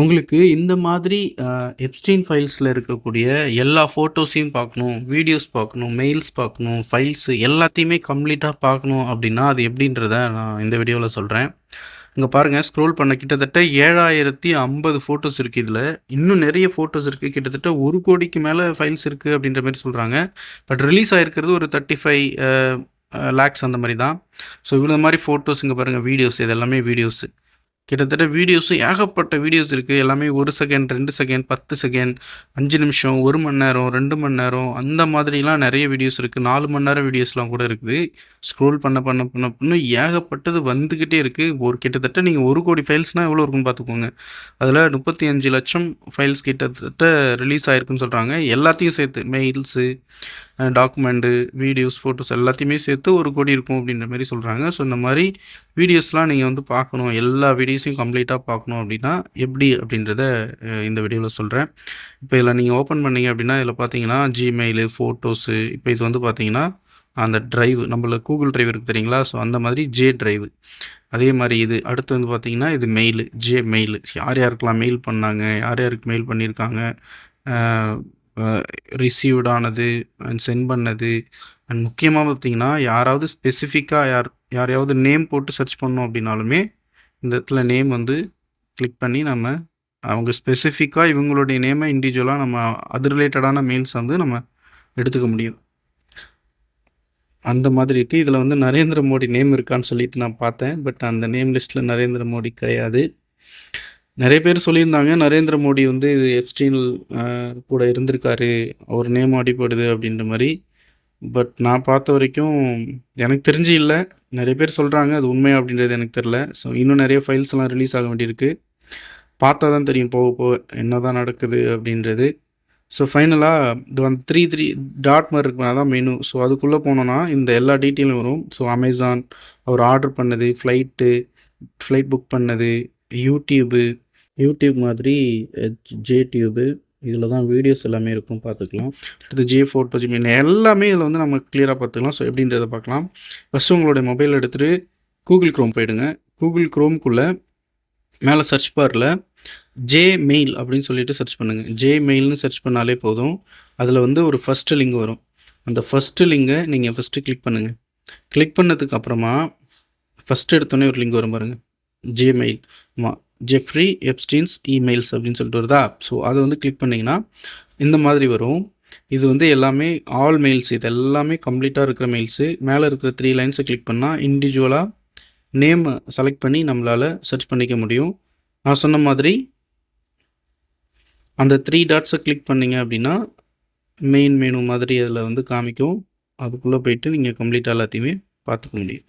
உங்களுக்கு இந்த மாதிரி எப்ஸ்டீன் ஃபைல்ஸ்ல இருக்கக்கூடிய எல்லா ஃபோட்டோஸையும் பார்க்கணும், வீடியோஸ் பார்க்கணும், மெயில்ஸ் பார்க்கணும், ஃபைல்ஸ் எல்லாத்தையுமே கம்ப்ளீட்டா பார்க்கணும் அப்படின்னா, அது எப்படின்றத நான் இந்த வீடியோல சொல்றேன். இங்க பாருங்க ஸ்க்ரோல் பண்ண கிட்டத்தட்ட 7050 ஃபோட்டோஸ் இருக்கு இதுல. இன்னும் நெறைய ஃபோட்டோஸ் இருக்கு. கிட்டத்தட்ட 1,00,00,000க்கு மேல ஃபைல்ஸ் இருக்கு அப்படின்ற மாரி சொல்றாங்க. பட் ரிலீஸ் ஆயிருக்கிறது ஒரு 35 லேக்ஸ் அந்த மாரி தான். ஸோ இவ்வளோ மாரி ஃபோட்டோஸ் இங்க பாருங்க வீடியோஸ் இது எல்லாமே வீடியோஸ். கிட்டத்தட்ட வீடியோஸ் ஏகப்பட்ட வீடியோஸ் இருக்கு. எல்லாமே 1 செகண்ட், 2 செகண்ட், 10 செகண்ட், 5 நிமிஷம், 1 மணி நேரம், 2 மணி நேரம் அந்த மாதிரிலாம் நெறைய வீடியோஸ் இருக்கு. 4 மணி நேரம் வீடியோஸ்லாம் கூட இருக்குது. ஸ்க்ரோல் பண்ண ஏகப்பட்டது வந்துகிட்டே இருக்கு. ஒரு கிட்டத்தட்ட நீங்க 1,00,00,000 ஃபைல்ஸ்னா எவ்வளோ இருக்குன்னு பார்த்துக்கோங்க. அதில 35,00,000 ஃபைல்ஸ் கிட்டத்தட்ட ரிலீஸ் ஆயிருக்குன்னு சொல்றாங்க. எல்லாத்தையும் சேர்த்து மெயில்ஸு, டாக்குமெண்டு, வீடியோஸ், ஃபோட்டோஸ் எல்லாத்தையுமே சேர்த்து 1,00,00,000 இருக்கும் அப்படின்ற மாரி சொல்றாங்க. ஸோ இந்த மாரி வீடியோஸ்லாம் நீங்க வந்து பார்க்கணும். எல்லா வீடியோஸையும் கம்ப்ளீட்டா பார்க்கணும் அப்படின்னா, எப்படி அப்படின்றத இந்த வீடியோல சொல்றேன். இப்ப இதில நீங்க ஓப்பன் பண்ணீங்க அப்படின்னா, இதில பார்த்தீங்கன்னா, Gmail, ஃபோட்டோஸு இப்ப இது வந்து பார்த்தீங்கன்னா, அந்த டிரைவ் நம்மள கூகுள் டிரைவ் இருக்கு தெரியுங்களா? ஸோ அந்த மாதிரி டிரைவ். அதே மாரி இது அடுத்து வந்து பார்த்தீங்கன்னா, இது மெயிலு, மெயில். யார் யாருக்கெல்லாம் மெயில் பண்ணாங்க, யார் யாருக்கு மெயில் பண்ணியிருக்காங்க, அ அ ரிசீவ்ட் ஆனது, அண்ட் சென்ட் பண்ணது, அண்ட் முக்கியமா பார்த்தீங்கன்னா, யாராவது ஸ்பெசிஃபிக்கா யாரையாவது நேம் போட்டு சர்ச் பண்ணோம் அப்படின்னாலுமே, இந்த இடத்துல நேம் வந்து கிளிக் பண்ணி நம்ம அவங்க ஸ்பெசிஃபிக்கா இவங்களுடைய நேம இண்டிவிஜுவலா நம்ம அது ரிலேட்டடான மெயில்ஸ் வந்து நம்ம எடுத்துக்க முடியும். அந்த மாதிரி இருக்கு. இதில வந்து நரேந்திர மோடி நேம் இருக்கான்னு சொல்லிட்டு நான் பார்த்தேன். பட் அந்த நேம் லிஸ்ட்ல நரேந்திர மோடி கிடையாது. நெறைய பேர் சொல்லியிருந்தாங்க, நரேந்திர மோடி வந்து எப்ஸ்டீன் அ கூட இருந்திருக்காரு. அவர் நேம் அடிபடுது அப்படின்ற மாரி. பட் நான் பார்த்த வரைக்கும் எனக்கு தெரிஞ்சு இல்ல. நெறைய பேர் சொல்றாங்க. அது உண்மையா அப்படின்றது எனக்கு தெரியல. ஸோ இன்னும் நெறைய ஃபைல்ஸ்லாம் ரிலீஸ் ஆக வேண்டியிருக்கு. பார்த்தா தான் தெரியும் போக போக என்னதான் நடக்குது அப்படின்றது. ஸோ ஃபைனலா இது வந்து 3 டாட் மாரி இருக்கும். அதான் மெனு. ஸோ அதுக்குள்ள போனோம்னா, இந்த எல்லா டீட்டெயிலும் வரும். ஸோ அமேசான், அவர் ஆர்டர் பண்ணது, ஃப்ளைட் புக் பண்ணது, யூடியூப் மாதிரி ஜேடியூபு இதில தான் வீடியோஸ் எல்லாமே இருக்கும் பார்த்துக்கலாம். அடுத்து ஃபோட்டோ, ஜிமெயில் எல்லாமே இதில வந்து நம்ம கிளியரா பார்த்துக்கலாம். ஸோ எப்படின்றத பார்க்கலாம். ஃபர்ஸ்ட்டு உங்களுடைய மொபைல் எடுத்துட்டு கூகுள் குரோம் போயிடுங்க. கூகுள் குரோம்க்குள்ள மேலே சர்ச் பார்ல மெயில் அப்படின்னு சொல்லிட்டு சர்ச் பண்ணுங்க. மெயில்னு சர்ச் பண்ணாலே போதும். அதில வந்து ஒரு ஃபர்ஸ்ட்டு லிங்க் வரும். அந்த ஃபர்ஸ்ட்டு லிங்கை நீங்க ஃபர்ஸ்ட்டு கிளிக் பண்ணுங்க. கிளிக் பண்ணதுக்கு அப்புறமா ஃபர்ஸ்ட் எடுத்தோனே ஒரு லிங்க் வரும் பாருங்க. மெயில். ஆமா. ஜெஃப்ரி எப்ஸ்டீன்ஸ் இமெயில்ஸ் அப்படின்னு சொல்லிட்டு வருதா? ஸோ அதை வந்து கிளிக் பண்ணிங்கன்னா இந்த மாதிரி வரும். இது வந்து எல்லாமே ஆல் மெயில்ஸ். இது எல்லாமே கம்ப்ளீட்டாக இருக்கிற மெயில்ஸு. மேலே இருக்கிற 3 லைன்ஸை கிளிக் பண்ணால் இண்டிவிஜுவலாக நேம் செலக்ட் பண்ணி நம்மளால் சர்ச் பண்ணிக்க முடியும். நான் சொன்ன மாதிரி அந்த 3 டாட்ஸை கிளிக் பண்ணீங்க அப்படின்னா மெயின் மெனு மாதிரி அதில் வந்து காமிக்கும். அதுக்குள்ளே போயிட்டு நீங்கள் கம்ப்ளீட்டாக எல்லாத்தையுமே பார்த்துக்க முடியும்.